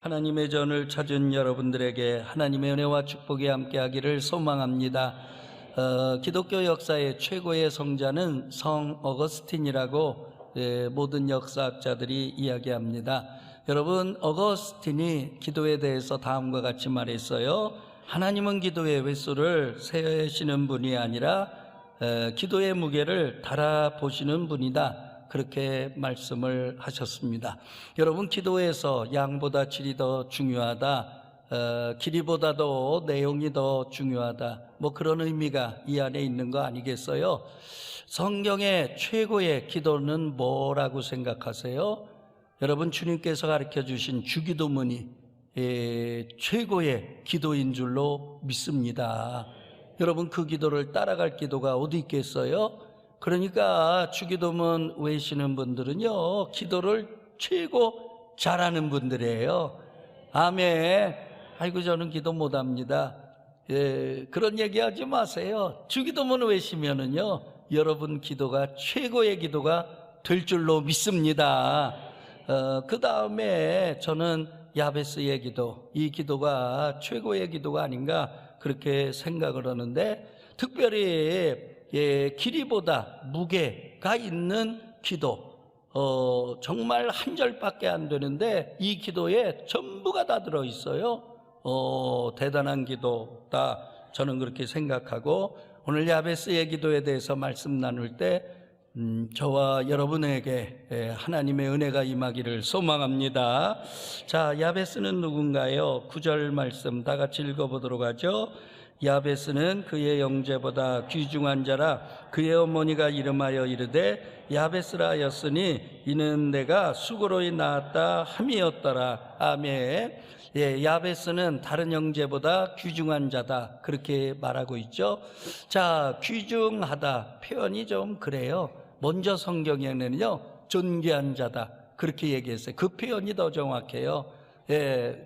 하나님의 전을 찾은 여러분들에게 하나님의 은혜와 축복이 함께하기를 소망합니다. 기독교 역사의 최고의 성자는 성 어거스틴이라고 모든 역사학자들이 이야기합니다. 여러분, 어거스틴이 기도에 대해서 다음과 같이 말했어요. 하나님은 기도의 횟수를 세시는 분이 아니라 기도의 무게를 달아보시는 분이다. 그렇게 말씀을 하셨습니다. 여러분, 기도에서 양보다 질이 더 중요하다, 길이보다도 내용이 더 중요하다, 뭐 그런 의미가 이 안에 있는 거 아니겠어요? 성경의 최고의 기도는 뭐라고 생각하세요? 여러분, 주님께서 가르쳐 주신 주기도문이 최고의 기도인 줄로 믿습니다. 여러분, 그 기도를 따라갈 기도가 어디 있겠어요? 그러니까 주기도문 외우시는 분들은요, 기도를 최고 잘하는 분들이에요. 아멘. 아이고, 저는 기도 못합니다. 그런 얘기하지 마세요. 주기도문 외우시면은요, 여러분 기도가 최고의 기도가 될 줄로 믿습니다. 그 다음에 저는 야베스의 기도, 이 기도가 최고의 기도가 아닌가 그렇게 생각을 하는데, 특별히 길이보다 무게가 있는 기도, 정말 한 절밖에 안 되는데 이 기도에 전부가 다 들어있어요. 대단한 기도다, 저는 그렇게 생각하고, 오늘 야베스의 기도에 대해서 말씀 나눌 때 저와 여러분에게 하나님의 은혜가 임하기를 소망합니다. 자, 야베스는 누군가요? 9절 말씀 다 같이 읽어보도록 하죠. 야베스는 그의 형제보다 귀중한 자라 그의 어머니가 이름하여 이르되 야베스라 하였으니 이는 내가 수고로이 낳았다 함이었더라. 아멘. 야베스는 다른 형제보다 귀중한 자다, 그렇게 말하고 있죠. 자, 귀중하다 표현이 좀 그래요. 먼저 성경에는요, 존귀한 자다, 그렇게 얘기했어요. 그 표현이 더 정확해요.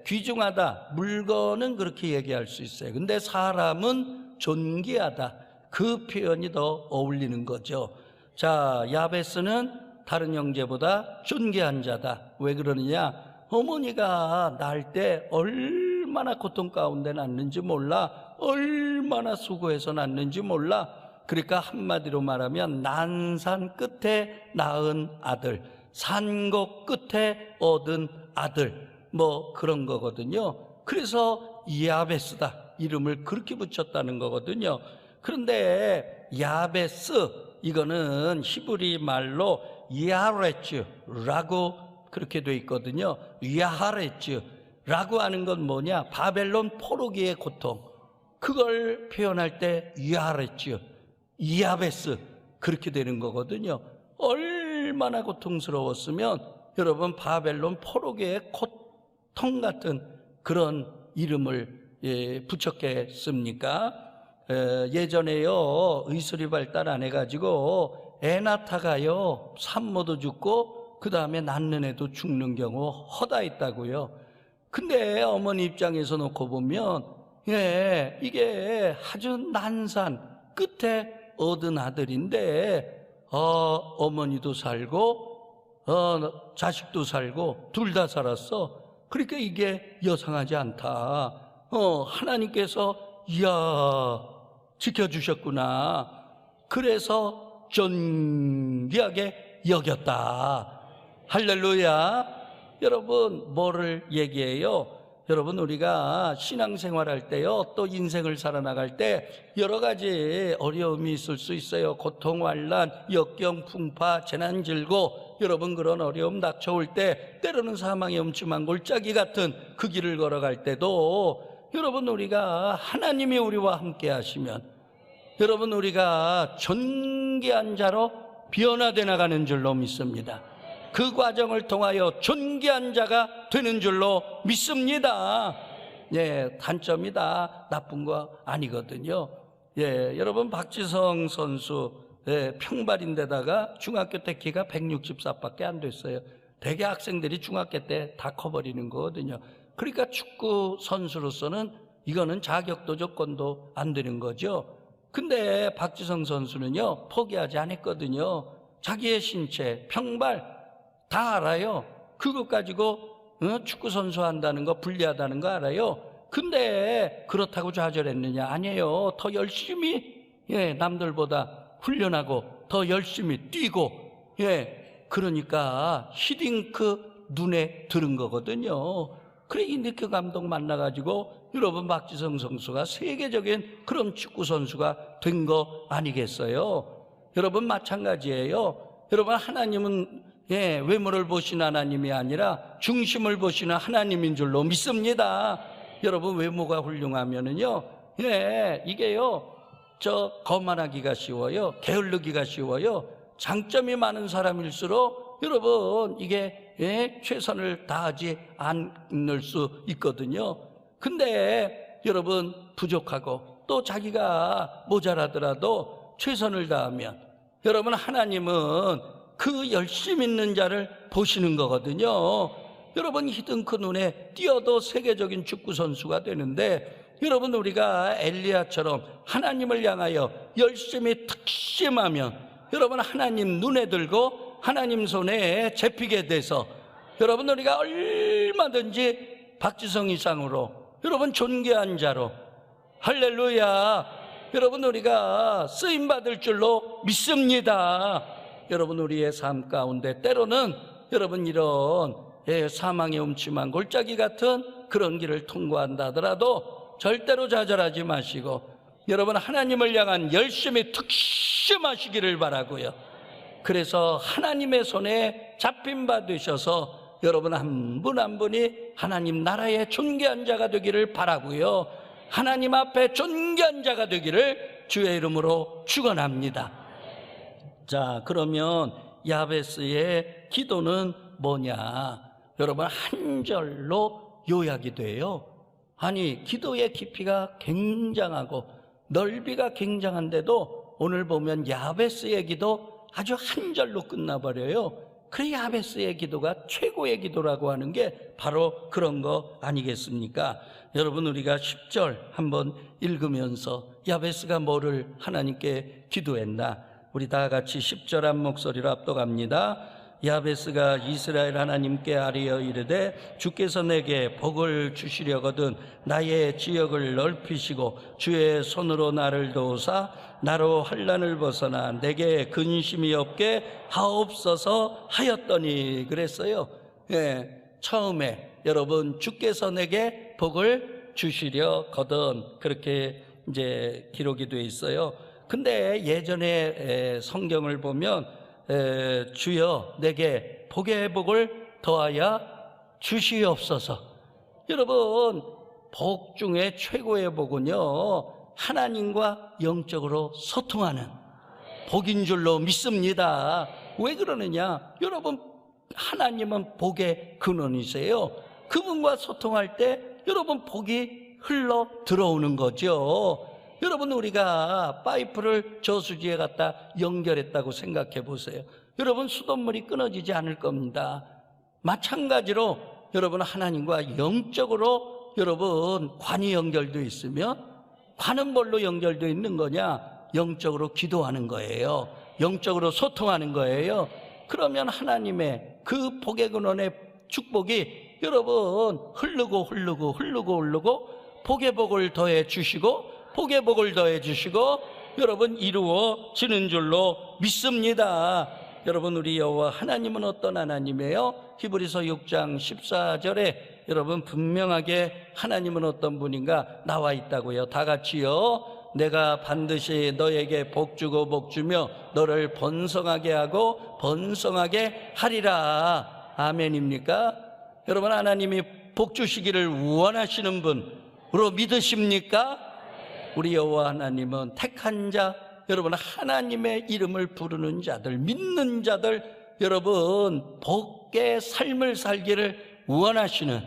귀중하다, 물건은 그렇게 얘기할 수 있어요. 근데 사람은 존귀하다, 그 표현이 더 어울리는 거죠. 자, 야베스는 다른 형제보다 존귀한 자다. 왜 그러느냐? 어머니가 낳을 때 얼마나 고통 가운데 낳는지 몰라, 얼마나 수고해서 낳는지 몰라. 그러니까 한마디로 말하면 난산 끝에 낳은 아들, 산고 끝에 얻은 아들, 뭐 그런 거거든요. 그래서 야베스다, 이름을 그렇게 붙였다는 거거든요. 그런데 야베스, 이거는 히브리 말로 야하레츠라고 그렇게 돼 있거든요. 야하레츠라고 하는 건 뭐냐? 바벨론 포로기의 고통, 그걸 표현할 때 야하레츠, 야베스, 그렇게 되는 거거든요. 얼마나 고통스러웠으면 여러분, 바벨론 포로기의 고통 같은 그런 이름을 붙였겠습니까? 예전에요, 의술이 발달 안 해가지고 애 낳다가요, 산모도 죽고 그 다음에 낳는 애도 죽는 경우 허다했다고요. 근데 어머니 입장에서 놓고 보면 이게 아주 난산 끝에 얻은 아들인데 어머니도 살고 자식도 살고 둘 다 살았어. 그러니까 이게 여상하지 않다. 하나님께서 이야, 지켜주셨구나, 그래서 존귀하게 여겼다. 할렐루야. 여러분, 뭐를 얘기해요? 여러분, 우리가 신앙생활할 때요, 또 인생을 살아나갈 때 여러 가지 어려움이 있을 수 있어요. 고통, 환난, 역경, 풍파, 재난, 질고, 여러분, 그런 어려움 닥쳐올 때 때로는 사망의 음침한 골짜기 같은 그 길을 걸어갈 때도 여러분, 우리가 하나님이 우리와 함께 하시면 여러분, 우리가 존귀한 자로 변화돼 나가는 줄로 믿습니다. 그 과정을 통하여 존귀한 자가 되는 줄로 믿습니다. 단점이다, 나쁜 거 아니거든요. 여러분, 박지성 선수 평발인데다가 중학교 때 키가 164밖에 안 됐어요. 대개 학생들이 중학교 때 다 커버리는 거거든요. 그러니까 축구 선수로서는 이거는 자격도 조건도 안 되는 거죠. 근데 박지성 선수는요, 포기하지 않았거든요. 자기의 신체, 평발 다 알아요. 그것 가지고 축구 선수 한다는 거 불리하다는 거 알아요? 근데 그렇다고 좌절했느냐? 아니에요. 더 열심히 남들보다 훈련하고 더 열심히 뛰고 그러니까 히딩크 눈에 들은 거거든요. 그래 히딩크 감독 만나가지고 여러분 박지성 선수가 세계적인 그런 축구 선수가 된 거 아니겠어요? 여러분 마찬가지예요. 여러분 하나님은 외모를 보시는 하나님이 아니라 중심을 보시는 하나님인 줄로 믿습니다. 여러분 외모가 훌륭하면은요, 이게요, 거만하기가 쉬워요. 게을르기가 쉬워요. 장점이 많은 사람일수록 여러분 이게 최선을 다하지 않을 수 있거든요. 근데 여러분 부족하고 또 자기가 모자라더라도 최선을 다하면 여러분 하나님은 그 열심 있는 자를 보시는 거거든요. 여러분 히딩크 눈에 띄어도 세계적인 축구 선수가 되는데 여러분 우리가 엘리야처럼 하나님을 향하여 열심히 특심하면 여러분 하나님 눈에 들고 하나님 손에 잡히게 돼서 여러분 우리가 얼마든지 박지성 이상으로 여러분 존귀한 자로 할렐루야 여러분 우리가 쓰임받을 줄로 믿습니다. 여러분 우리의 삶 가운데 때로는 여러분 이런 사망의 음침한 골짜기 같은 그런 길을 통과한다 하더라도 절대로 좌절하지 마시고 여러분 하나님을 향한 열심히 특심하시기를 바라고요. 그래서 하나님의 손에 잡힌 바 되셔서 여러분 한 분 한 분이 하나님 나라의 존귀한 자가 되기를 바라고요. 하나님 앞에 존귀한 자가 되기를 주의 이름으로 축원합니다. 자, 그러면 야베스의 기도는 뭐냐? 여러분 한 절로 요약이 돼요. 아니 기도의 깊이가 굉장하고 넓이가 굉장한데도 오늘 보면 야베스의 기도 아주 한 절로 끝나버려요. 그래 야베스의 기도가 최고의 기도라고 하는 게 바로 그런 거 아니겠습니까? 여러분 우리가 10절 한번 읽으면서 야베스가 뭐를 하나님께 기도했나? 우리 다 같이 10절 한 목소리로 압독합니다. 야베스가 이스라엘 하나님께 아뢰어 이르되 주께서 내게 복을 주시려거든 나의 지역을 넓히시고 주의 손으로 나를 도우사 나로 환난을 벗어나 내게 근심이 없게 하옵소서 하였더니 그랬어요. 처음에 여러분 주께서 내게 복을 주시려거든 그렇게 이제 기록이 되어 있어요. 근데 예전에 성경을 보면 주여 내게 복의 복을 더하여 주시옵소서. 여러분 복 중에 최고의 복은요 하나님과 영적으로 소통하는 복인 줄로 믿습니다. 왜 그러느냐? 여러분 하나님은 복의 근원이세요. 그분과 소통할 때 여러분 복이 흘러 들어오는 거죠. 여러분 우리가 파이프를 저수지에 갖다 연결했다고 생각해 보세요. 여러분 수돗물이 끊어지지 않을 겁니다. 마찬가지로 여러분 하나님과 영적으로 여러분 관이 연결되어 있으면 관은 뭘로 연결되어 있는 거냐? 영적으로 기도하는 거예요. 영적으로 소통하는 거예요. 그러면 하나님의 그 복의 근원의 축복이 여러분 흐르고 복의 복을 더해 주시고 복의 복을 더해 주시고 여러분 이루어지는 줄로 믿습니다. 여러분 우리 여호와 하나님은 어떤 하나님이에요? 히브리서 6장 14절에 여러분 분명하게 하나님은 어떤 분인가 나와 있다고요. 다 같이요. 내가 반드시 너에게 복 주고 복 주며 너를 번성하게 하고 번성하게 하리라. 아멘입니까? 여러분 하나님이 복 주시기를 원하시는 분으로 믿으십니까? 우리 여호와 하나님은 택한 자, 여러분 하나님의 이름을 부르는 자들, 믿는 자들, 여러분 복의 삶을 살기를 원하시는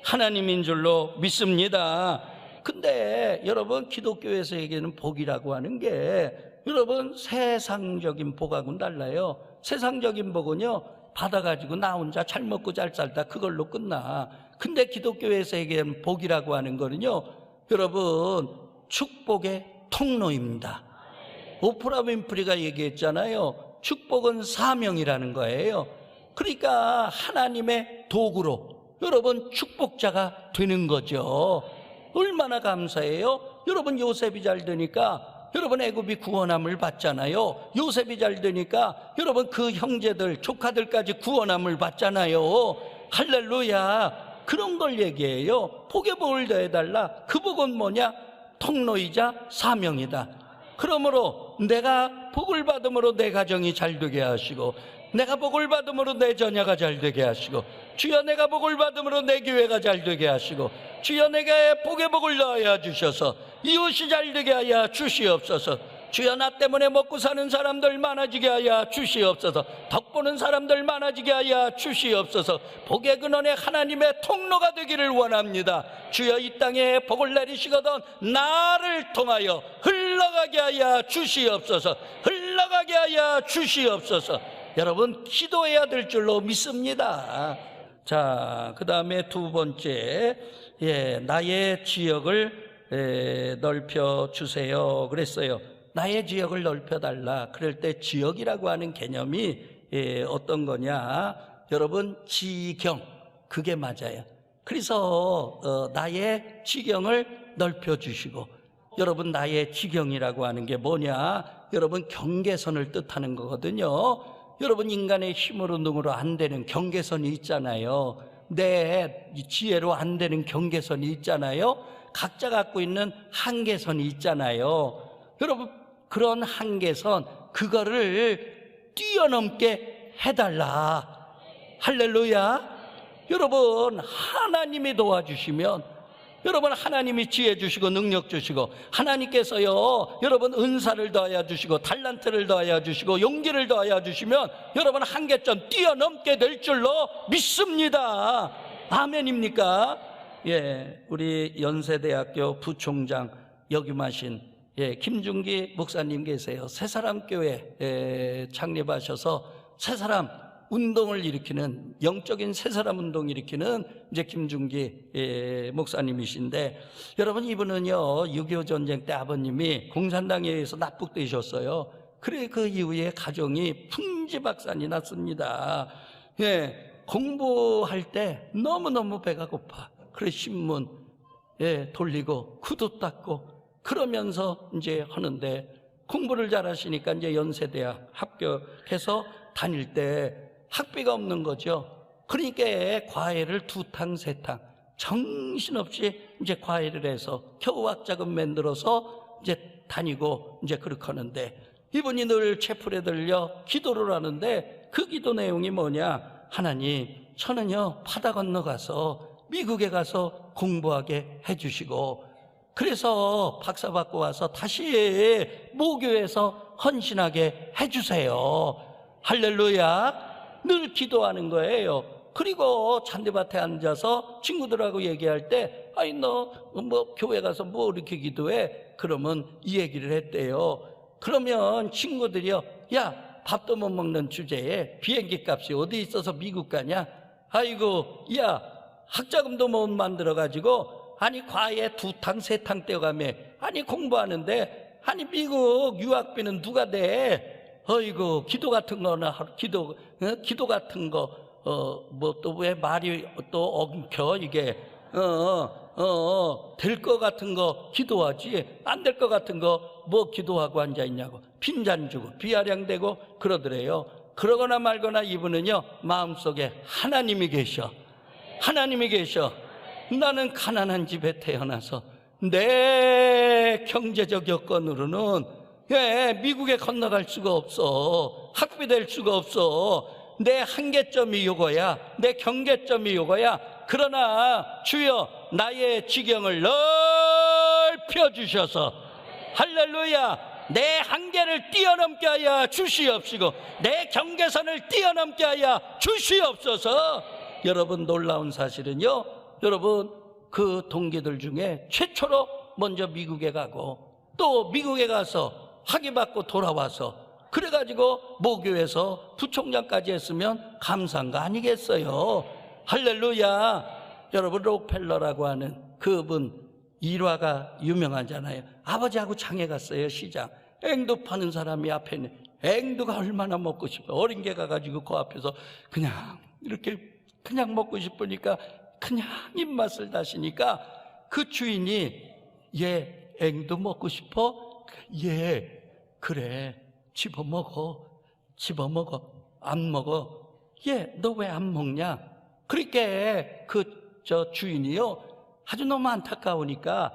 하나님인 줄로 믿습니다. 근데 여러분 기독교에서 얘기하는 복이라고 하는 게 여러분 세상적인 복하고는 달라요. 세상적인 복은요 받아가지고 나 혼자 잘 먹고 잘 살다 그걸로 끝나. 근데 기독교에서 얘기하는 복이라고 하는 거는요 여러분 축복의 통로입니다. 오프라 윈프리가 얘기했잖아요. 축복은 사명이라는 거예요. 그러니까 하나님의 도구로 여러분 축복자가 되는 거죠. 얼마나 감사해요. 여러분 요셉이 잘 되니까 여러분 애굽이 구원함을 받잖아요. 요셉이 잘 되니까 여러분 그 형제들 조카들까지 구원함을 받잖아요. 할렐루야. 그런 걸 얘기해요. 복에 복을 더해달라. 그 복은 뭐냐? 통로이자 사명이다. 그러므로 내가 복을 받음으로 내 가정이 잘 되게 하시고, 내가 복을 받음으로 내 자녀가 잘 되게 하시고, 주여 내가 복을 받음으로 내 교회가 잘 되게 하시고, 주여 내게 복의 복을 더하여 주셔서 이웃이 잘 되게 하여 주시옵소서. 주여 나 때문에 먹고 사는 사람들 많아지게 하여 주시옵소서. 덕보는 사람들 많아지게 하여 주시옵소서. 복의 근원에 하나님의 통로가 되기를 원합니다. 주여 이 땅에 복을 내리시거든 나를 통하여 흘러가게 하여 주시옵소서. 흘러가게 하여 주시옵소서. 여러분 기도해야 될 줄로 믿습니다. 자, 그 다음에 두 번째, 나의 지역을 넓혀 주세요 그랬어요. 나의 지역을 넓혀달라. 그럴 때 지역이라고 하는 개념이 어떤 거냐? 여러분 지경, 그게 맞아요. 그래서 나의 지경을 넓혀주시고, 여러분 나의 지경이라고 하는 게 뭐냐? 여러분 경계선을 뜻하는 거거든요. 여러분 인간의 힘으로 능으로 안 되는 경계선이 있잖아요. 내 지혜로 안 되는 경계선이 있잖아요. 각자 갖고 있는 한계선이 있잖아요. 여러분 그런 한계선, 그거를 뛰어넘게 해달라. 할렐루야. 여러분 하나님이 도와주시면, 여러분 하나님이 지혜 주시고 능력 주시고, 하나님께서요 여러분 은사를 더하여 주시고 달란트를 더하여 주시고 용기를 더하여 주시면 여러분 한계점 뛰어넘게 될 줄로 믿습니다. 아멘입니까? 우리 연세대학교 부총장 역임하신 김중기 목사님 계세요. 새사람교회 창립하셔서 새사람 운동을 일으키는, 영적인 새사람 운동 일으키는 이제 김중기 목사님이신데, 여러분 이분은요 6.25 전쟁 때 아버님이 공산당에 의해서 납북되셨어요. 그래 그 이후에 가정이 풍지박산이 났습니다. 공부할 때 너무너무 배가 고파. 그래 신문 돌리고 구두 닦고 그러면서 이제 하는데, 공부를 잘하시니까 이제 연세대학 합격해서 다닐 때 학비가 없는 거죠. 그러니까 과외를 2탕 3탕 정신없이 이제 과외를 해서 겨우 학자금 만들어서 이제 다니고 이제 그렇게 하는데, 이분이 늘 채플에 들려 기도를 하는데 그 기도 내용이 뭐냐? 하나님, 저는요 바다 건너가서 미국에 가서 공부하게 해주시고, 그래서 박사 받고 와서 다시 모교에서 헌신하게 해주세요. 할렐루야. 늘 기도하는 거예요. 그리고 잔디밭에 앉아서 친구들하고 얘기할 때, 아이 너 뭐 교회 가서 뭐 이렇게 기도해? 그러면 이 얘기를 했대요. 그러면 친구들이요, 야 밥도 못 먹는 주제에 비행기 값이 어디 있어서 미국 가냐? 아이고 야 학자금도 못 만들어가지고 아니 과외 2탕 3탕 떼어가며 아니 공부하는데 아니 미국 유학비는 누가 내? 어이구 기도 같은 거나 기도 같은 거 뭐 또 왜 말이 또 엉켜 이게 될 거 같은 거 기도하지 안 될 거 같은 거 뭐 기도하고 앉아 있냐고 빈잔 주고 비아냥대고 그러더래요. 그러거나 말거나 이분은요 마음속에 하나님이 계셔. 하나님이 계셔. 나는 가난한 집에 태어나서 내 경제적 여건으로는 미국에 건너갈 수가 없어. 학비 될 수가 없어. 내 한계점이 요거야. 내 경계점이 요거야. 그러나 주여 나의 지경을 넓혀주셔서 할렐루야 내 한계를 뛰어넘게 하여 주시옵시고 내 경계선을 뛰어넘게 하여 주시옵소서. 여러분 놀라운 사실은요, 여러분 그 동기들 중에 최초로 먼저 미국에 가고 또 미국에 가서 학위받고 돌아와서 그래가지고 모교에서 부총장까지 했으면 감사한 거 아니겠어요? 할렐루야. 여러분 록펠러라고 하는 그분 일화가 유명하잖아요. 아버지하고 장에 갔어요. 시장 앵두 파는 사람이 앞에 있는 앵두가 얼마나 먹고 싶어. 어린 게 가가지고 그 앞에서 그냥 이렇게 그냥 먹고 싶으니까 그냥 입맛을 다시니까 그 주인이 얘 앵두 먹고 싶어? 예, 그래, 집어먹어. 안 먹어. 얘 너 왜 안 먹냐? 그러니까 저 주인이요, 아주 너무 안타까우니까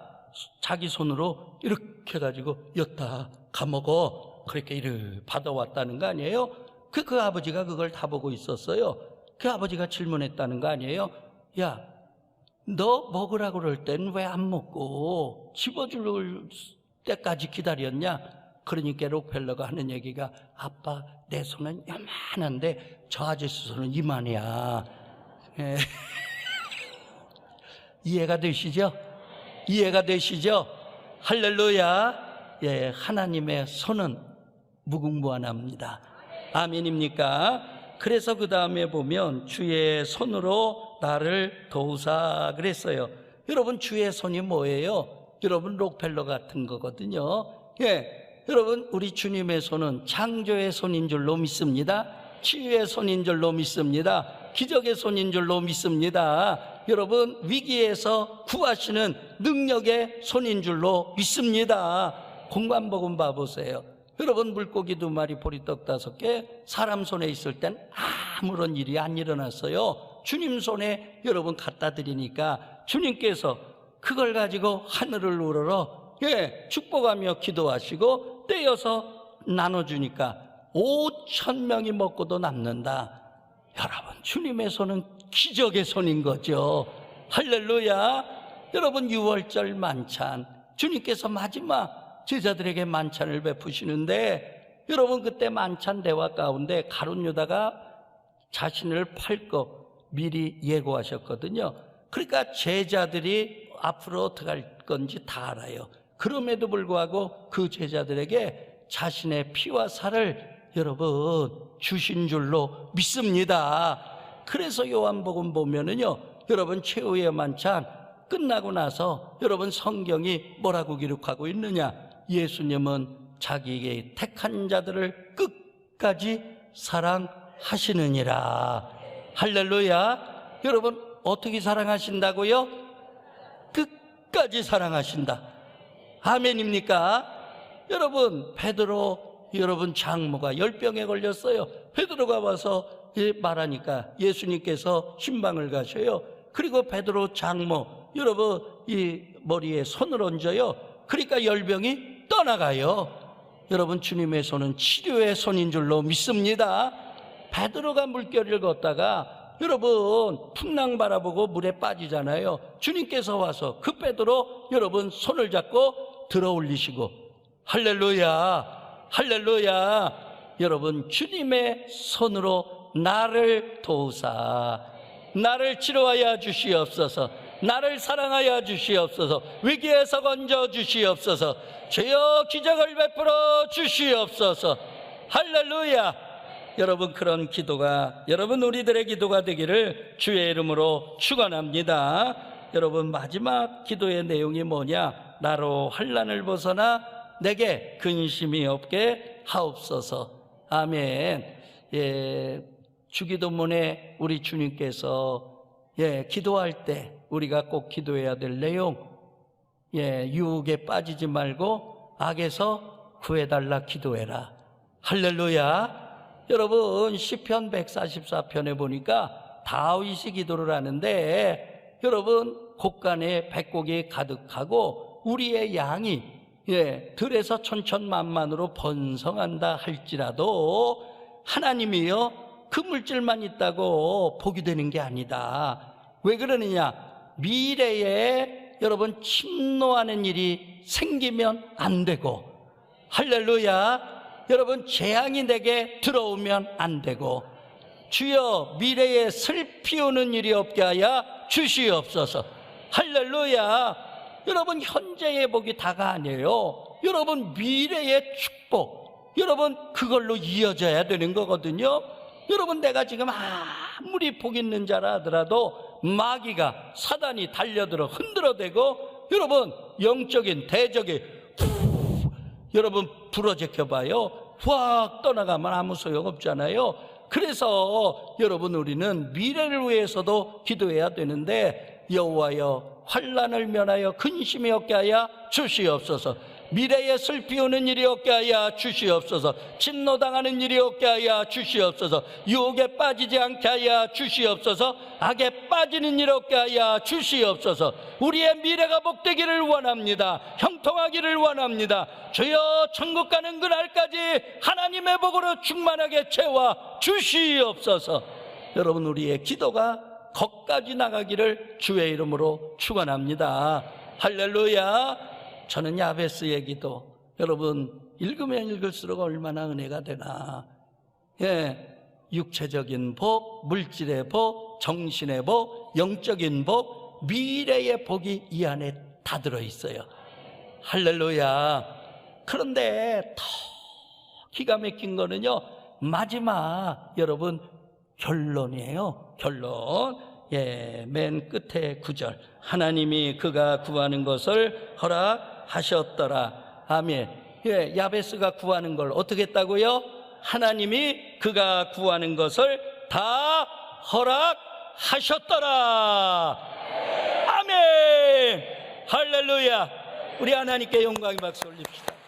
자기 손으로 이렇게 해가지고 였다 가먹어. 그렇게 이를 받아왔다는 거 아니에요? 그 아버지가 그걸 다 보고 있었어요. 그 아버지가 질문했다는 거 아니에요? 야, 너 먹으라고 그럴 땐 왜 안 먹고 집어줄 때까지 기다렸냐? 그러니까 록펠러가 하는 얘기가, 아빠 내 손은 요만한데 저 아저씨 손은 이만이야. 예. 이해가 되시죠? 이해가 되시죠? 할렐루야. 예, 하나님의 손은 무궁무한합니다. 아멘입니까? 그래서 그 다음에 보면 주의 손으로 나를 도우사 그랬어요. 여러분, 주의 손이 뭐예요? 여러분, 록펠러 같은 거거든요. 예, 여러분, 우리 주님의 손은 창조의 손인 줄로 믿습니다. 치유의 손인 줄로 믿습니다. 기적의 손인 줄로 믿습니다. 여러분, 위기에서 구하시는 능력의 손인 줄로 믿습니다. 공관복음 봐보세요. 여러분, 물고기 2마리, 보리떡 5개, 사람 손에 있을 땐 아무런 일이 안 일어났어요. 주님 손에 여러분 갖다 드리니까 주님께서 그걸 가지고 하늘을 우러러 축복하며 기도하시고 떼어서 나눠주니까 5,000명이 먹고도 남는다. 여러분, 주님의 손은 기적의 손인 거죠. 할렐루야. 여러분, 유월절 만찬, 주님께서 마지막 제자들에게 만찬을 베푸시는데, 여러분, 그때 만찬 대화 가운데 가룟 유다가 자신을 팔 거 미리 예고하셨거든요. 그러니까 제자들이 앞으로 어떻게 할 건지 다 알아요. 그럼에도 불구하고 그 제자들에게 자신의 피와 살을 여러분 주신 줄로 믿습니다. 그래서 요한복음 보면은요, 여러분, 최후의 만찬 끝나고 나서 여러분 성경이 뭐라고 기록하고 있느냐? 예수님은 자기에게 택한 자들을 끝까지 사랑하시느니라. 할렐루야. 여러분, 어떻게 사랑하신다고요? 끝까지 사랑하신다. 아멘입니까? 여러분, 베드로, 여러분, 장모가 열병에 걸렸어요. 베드로가 와서 말하니까 예수님께서 신방을 가셔요. 그리고 베드로 장모, 여러분, 이 머리에 손을 얹어요. 그러니까 열병이 떠나가요. 여러분, 주님의 손은 치료의 손인 줄로 믿습니다. 베드로가 물결을 걷다가 여러분 풍랑 바라보고 물에 빠지잖아요. 주님께서 와서 그 베드로 여러분 손을 잡고 들어 올리시고, 할렐루야, 할렐루야. 여러분, 주님의 손으로 나를 도우사, 나를 치료하여 주시옵소서, 나를 사랑하여 주시옵소서, 위기에서 건져 주시옵소서, 주여 기적을 베풀어 주시옵소서. 할렐루야. 여러분, 그런 기도가 여러분 우리들의 기도가 되기를 주의 이름으로 축원합니다. 여러분, 마지막 기도의 내용이 뭐냐? 나로 환난을 벗어나 내게 근심이 없게 하옵소서. 아멘. 주기도문에 우리 주님께서 기도할 때 우리가 꼭 기도해야 될 내용, 유혹에 빠지지 말고 악에서 구해달라 기도해라. 할렐루야. 여러분, 시편 144편에 보니까 다윗이 기도를 하는데, 여러분, 곳간에 백곡이 가득하고 우리의 양이 들에서 천천만만으로 번성한다 할지라도 하나님이요, 그 물질만 있다고 복이 되는 게 아니다. 왜 그러느냐? 미래에 여러분 침노하는 일이 생기면 안 되고, 할렐루야. 여러분, 재앙이 내게 들어오면 안 되고, 주여 미래에 슬피 오는 일이 없게 하여 주시옵소서. 할렐루야. 여러분, 현재의 복이 다가 아니에요. 여러분, 미래의 축복, 여러분 그걸로 이어져야 되는 거거든요. 여러분, 내가 지금 아무리 복 있는 자라 하더라도 마귀가, 사단이 달려들어 흔들어대고 여러분 영적인 대적이 여러분 부러제껴 봐요. 확 떠나가면 아무 소용없잖아요. 그래서 여러분 우리는 미래를 위해서도 기도해야 되는데 여호와여 환난을 면하여 근심이 없게 하여 주시옵소서. 미래에 슬피 오는 일이 없게 하여 주시옵소서. 진노당하는 일이 없게 하여 주시옵소서. 유혹에 빠지지 않게 하여 주시옵소서. 악에 빠지는 일 없게 하여 주시옵소서. 우리의 미래가 복되기를 원합니다. 형통하기를 원합니다. 주여 천국 가는 그날까지 하나님의 복으로 충만하게 채워 주시옵소서. 여러분 우리의 기도가 거기까지 나가기를 주의 이름으로 축원합니다. 할렐루야. 저는 야베스의 기도 여러분 읽으면 읽을수록 얼마나 은혜가 되나. 육체적인 복, 물질의 복, 정신의 복, 영적인 복, 미래의 복이 이 안에 다 들어있어요. 할렐루야. 그런데 더 기가 막힌 거는요 마지막 여러분 결론이에요. 결론. 맨 끝에 9절. 하나님이 그가 구하는 것을 허락하셨더라. 아멘. 야베스가 구하는 걸 어떻게 했다고요? 하나님이 그가 구하는 것을 다 허락하셨더라. 아멘. 할렐루야. 우리 하나님께 영광의 박수 올립시다.